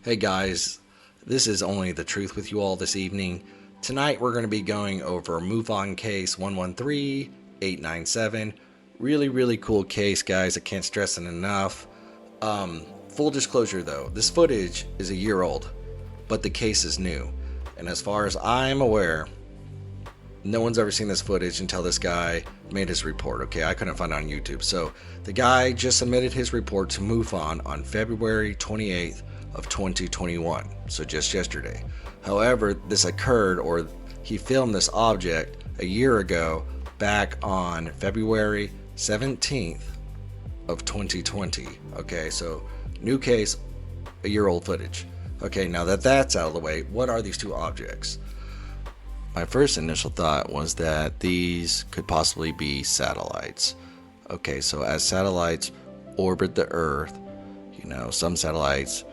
Hey guys, this is Only the Truth with you all this evening. Tonight we're going to be going over MUFON case 113897. Really cool case, guys. I can't stress it enough. Full disclosure though, this footage is a year old, but the case is new. And as far as I'm aware, no one's ever seen this footage until this guy made his report. Okay, I couldn't find it on YouTube. So the guy just submitted his report to MUFON on February 28th of 2021, so just yesterday. However, this occurred, or he filmed this object a year ago, back on February 17th of 2020. Okay, so new case, a year old footage. Okay, now that that's out of the way, what are these two objects? My first initial thought was that these could possibly be satellites. Okay, so as satellites orbit the Earth, you know, some satellites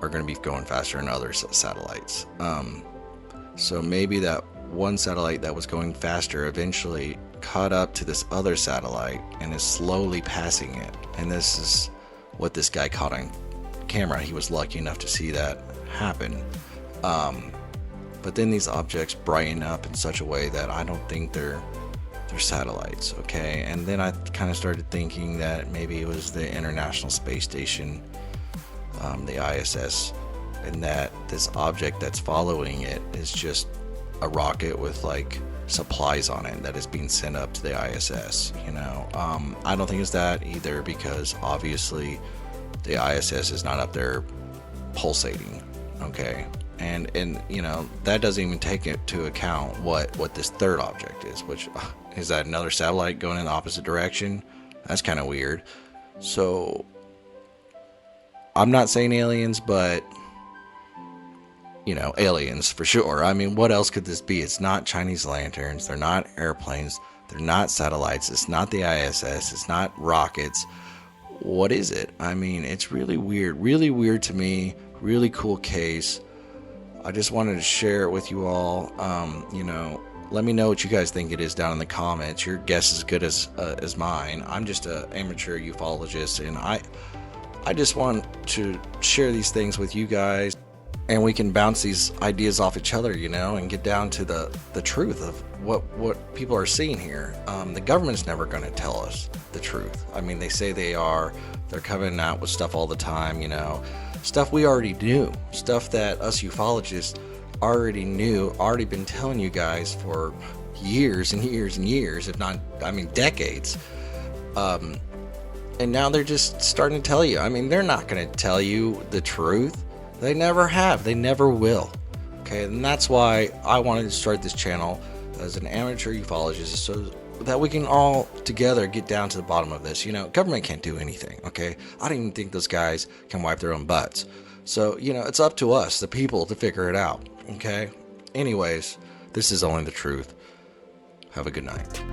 are going to be going faster than other satellites. So maybe that one satellite that was going faster eventually caught up to this other satellite and is slowly passing it. And this is what this guy caught on camera. He was lucky enough to see that happen. But then these objects brighten up in such a way that I don't think they're satellites, okay? And then I kind of started thinking that maybe it was the International Space Station, the ISS, and that this object that's following it is just a rocket with like supplies on it that is being sent up to the ISS, you know? I don't think it's that either, because obviously the ISS is not up there pulsating, okay? And you know, that doesn't even take into account what this third object is, which is that another satellite going in the opposite direction? That's kind of weird. So I'm not saying aliens, but you know, aliens for sure. I mean, what else could this be? It's not Chinese lanterns, they're not airplanes, they're not satellites, it's not the ISS, it's not rockets. What is it? I mean, it's really weird to me. Really cool case. I just wanted to share it with you all. You know, let me know what you guys think it is down in the comments. Your guess is as good as mine. I'm just an amateur ufologist, and I just want to share these things with you guys, and we can bounce these ideas off each other, you know, and get down to the truth of what people are seeing here. The government's never going to tell us the truth. I mean, they say they're coming out with stuff all the time, you know. Stuff we already knew, stuff that us ufologists already knew, already been telling you guys for years and years and years, if not, I mean, decades. And now they're just starting to tell you. I mean, they're not going to tell you the truth. They never have. They never will. Okay, and that's why I wanted to start this channel as an amateur ufologist, so that we can all together get down to the bottom of this. You know, government can't do anything, okay? I don't even think those guys can wipe their own butts. So, you know, it's up to us, the people, to figure it out, okay? Anyways, this is Only the Truth. Have a good night.